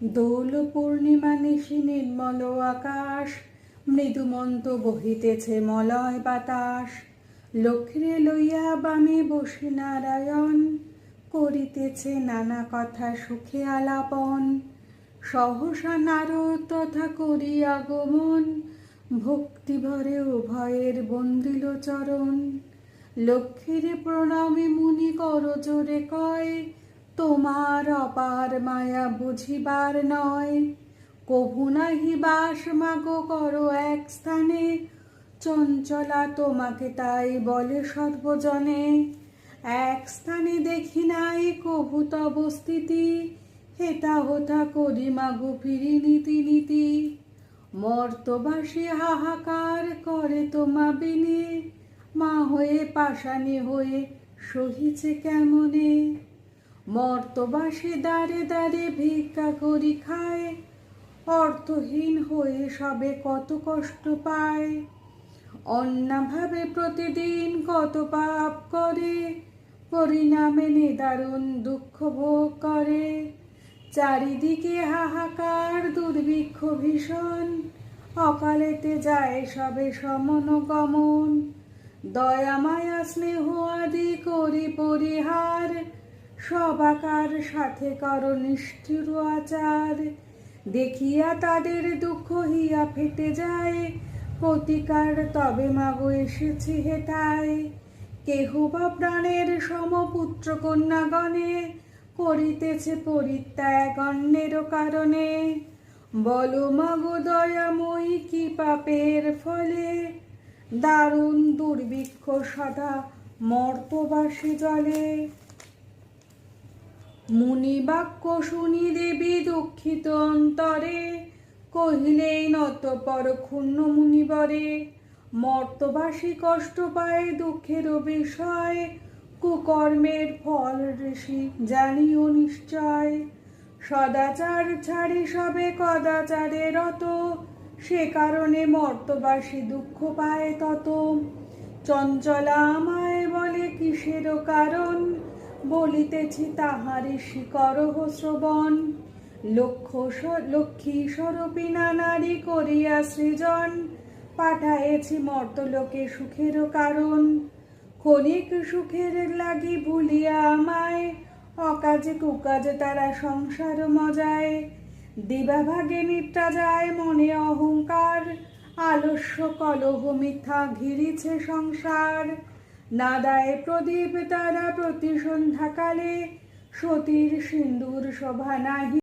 দোল পূর্ণিমা নিশি নির্মল আকাশ, মৃদুমন্ত বহিতেছে মলয় বাতাস। লক্ষ্মীরে লইয়া বামে বসে নারায়ণ, করিতেছে নানা কথা সুখে আলাপন। সহসা নারদ তথা করি আগমন, ভক্তি ভরে উভয়ের বন্দিল চরণ। লক্ষ্মীরে প্রণামে মুনি কর জোরে কয়, তোমার অপার মায়া বুঝিবার নয়। কভু নাহি বাস মাগো করো এক স্থানে, চঞ্চলা তোমাকে তাই বলে সর্বজনে। এক স্থানে দেখি নাই কভু তব স্থিতি, হেতা হোতা করি মাগো ফিরি নীতি নীতি। মর্তবাসী হাহাকার করে তোমা বিনে, মা হয়ে পাষাণী হয়ে সহিছে কেমনে। মর্তবাসী দ্বারে দ্বারে ভিক্ষা করি খায়, অর্থহীন হয়ে সবে কত কষ্ট পায়। অন্নাভাবে প্রতিদিন কত পাপ করে, পরিণামে নিদারুণ দুঃখ ভোগ করে। চারিদিকে হাহাকার দুর্ভিক্ষ ভীষণ, অকালেতে যায় সবে সমন গমন। দয়া মায়া স্নেহ আদি করি পরিহার, সবাকার সাথে কর নিষ্ঠুর আচার। দেখিয়া তাদের দুঃখ হিয়া ফেটে যায়, প্রতিকার তবে মাগো এসেছি হেতায়। কেহ বা প্রাণের সমপুত্র কন্যাগণে, করিতেছে পরিত্যাগ অন্যের কারণে। বলো মাগো দয়াময়ী কি পাপের ফলে, দারুণ দুর্ভিক্ষ সদা মর্তবাসী জলে। মুনি বাক্য শুনি দেবী দুঃখিত অন্তরে, কহিলেই নতপর ক্ষুণ্ণ মুনিবরে। মর্তবাসী কষ্ট পায় দুঃখের বিষয়, কুকর্মের ফল ঋষি জানিও নিশ্চয়। সদাচার ছাড়ি সবে কদাচারে রত, সে কারণে মর্তবাসী দুঃখ পায় তত। চঞ্চলা আমায় বলে কিসের কারণ, বলিতেছি তাহারি করহ শ্রবণ। লক্ষ্মী স্বরূপী নারী করিয়া সৃজন, পাঠায়েছি মর্তলোকে সুখের কারণ। ক্ষণিক সুখের লাগি ভুলিয়া আমায়, অকাজে কুকাজে তারা সংসার মজায়। দিবাভাগে নিত্যা যায় মনে অহংকার, আলস্য কলহ মিথ্যা ঘিরিছে সংসার। নাদায় প্রদীপ তারা প্রতি সন্ধ্যাকালে, সতীর সিন্দুর শোভা নাহি